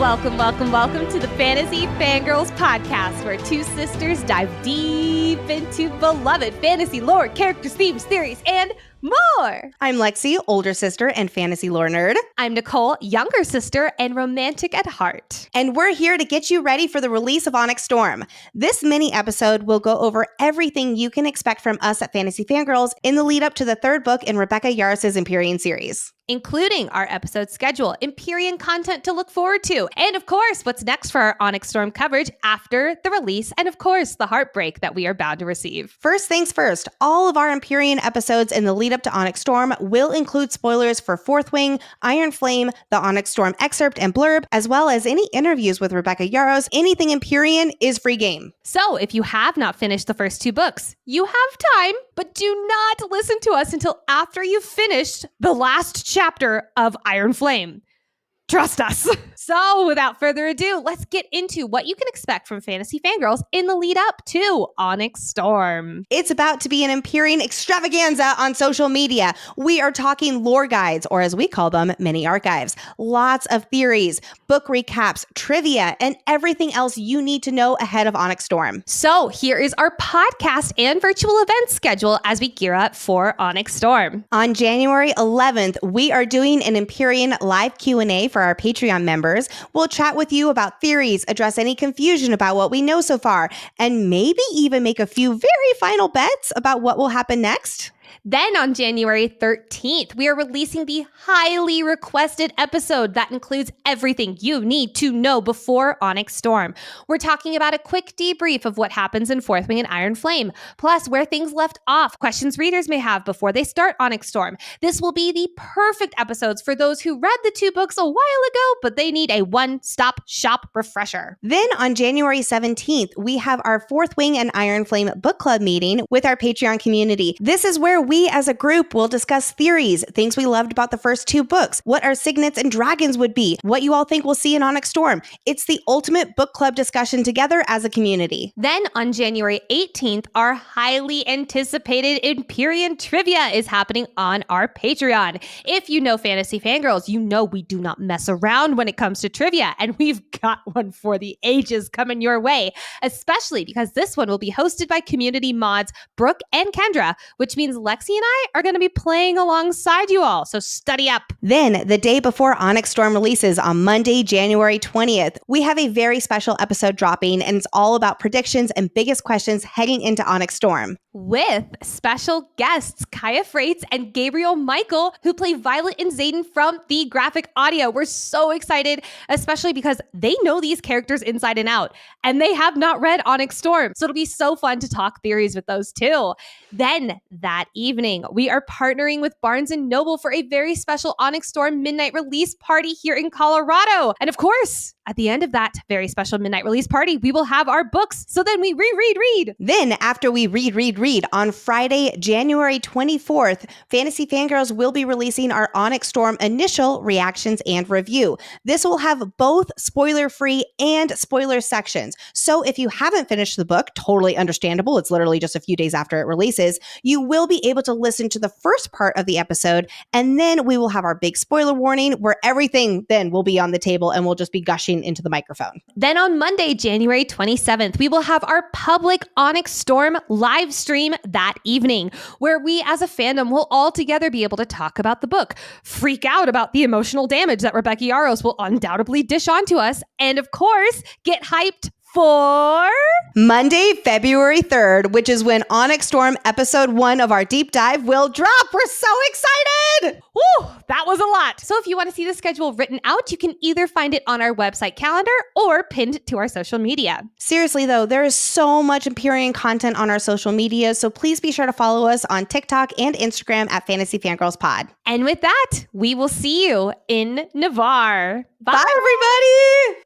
Welcome to the Fantasy Fangirls Podcast, where two sisters dive deep into beloved fantasy lore, characters, themes, theories, and more. I'm Lexi, older sister and fantasy lore nerd. I'm Nicole, younger sister and romantic at heart. And we're here to get you ready for the release of Onyx Storm. This mini episode will go over everything you can expect from us at Fantasy Fangirls in the lead up to the third book in Rebecca Yarros' Empyrean series, including our episode schedule, Empyrean content to look forward to, and of course, what's next for our Onyx Storm coverage after the release, and of course, the heartbreak that we are bound to receive. First things first, all of our Empyrean episodes in the lead up to Onyx Storm will include spoilers for Fourth Wing, Iron Flame, the Onyx Storm excerpt and blurb, as well as any interviews with Rebecca Yarros. Anything Empyrean is free game. So if you have not finished the first two books, you have time, but do not listen to us until after you've finished the last chapter of Iron Flame. Trust us. So without further ado, let's get into what you can expect from Fantasy Fangirls in the lead up to Onyx Storm. It's about to be an Empyrean extravaganza on social media. We are talking lore guides, or as we call them, mini archives. Lots of theories, book recaps, trivia, and everything else you need to know ahead of Onyx Storm. So here is our podcast and virtual event schedule as we gear up for Onyx Storm. On January 11th, we are doing an Empyrean live Q&A for our Patreon members. We'll chat with you about theories, address any confusion about what we know so far, and maybe even make a few very final bets about what will happen next. Then on January 13th, we are releasing the highly requested episode that includes everything you need to know before Onyx Storm. We're talking about a quick debrief of what happens in Fourth Wing and Iron Flame, plus where things left off, questions readers may have before they start Onyx Storm. This will be the perfect episodes for those who read the two books a while ago, but they need a one-stop shop refresher. Then on January 17th, we have our Fourth Wing and Iron Flame book club meeting with our Patreon community. This is where we as a group will discuss theories, things we loved about the first two books, what our signets and dragons would be, what you all think we'll see in Onyx Storm. It's the ultimate book club discussion together as a community. Then on January 18th, our highly anticipated Empyrean trivia is happening on our Patreon. If you know Fantasy Fangirls, you know we do not mess around when it comes to trivia, and we've got one for the ages coming your way, especially because this one will be hosted by community mods Brooke and Kendra, which means Lexi and I are going to be playing alongside you all, so study up. Then, the day before Onyx Storm releases on Monday, January 20th, we have a very special episode dropping, and it's all about predictions and biggest questions heading into Onyx Storm, with special guests Kaya Freites and Gabriel Michael, who play Violet and Xaden from the graphic audio. We're so excited, especially because they know these characters inside and out, and they have not read Onyx Storm, so it'll be so fun to talk theories with those too. Then, that evening, we are partnering with Barnes & Noble for a very special Onyx Storm midnight release party here in Colorado. And of course, at the end of that very special midnight release party, we will have our books, so then we read. Then, after we read, on Friday, January 24th, Fantasy Fangirls will be releasing our Onyx Storm initial reactions and review. This will have both spoiler-free and spoiler sections. So if you haven't finished the book, totally understandable, it's literally just a few days after it releases, you will be able to listen to the first part of the episode, and then we will have our big spoiler warning where everything then will be on the table and we'll just be gushing into the microphone. Then on Monday, January 27th, we will have our public Onyx Storm live stream that evening, where we as a fandom will all together be able to talk about the book, freak out about the emotional damage that Rebecca Yarros will undoubtedly dish onto us, and of course, get hyped for Monday, February 3rd, which is when Onyx Storm episode 1 of our deep dive will drop. We're so excited! Woo, that was a lot. So if you want to see the schedule written out, you can either find it on our website calendar or pinned to our social media. Seriously though, there is so much Empyrean content on our social media, so please be sure to follow us on TikTok and Instagram at Fantasy Fangirls Pod. And with that, we will see you in Navarre. Bye everybody!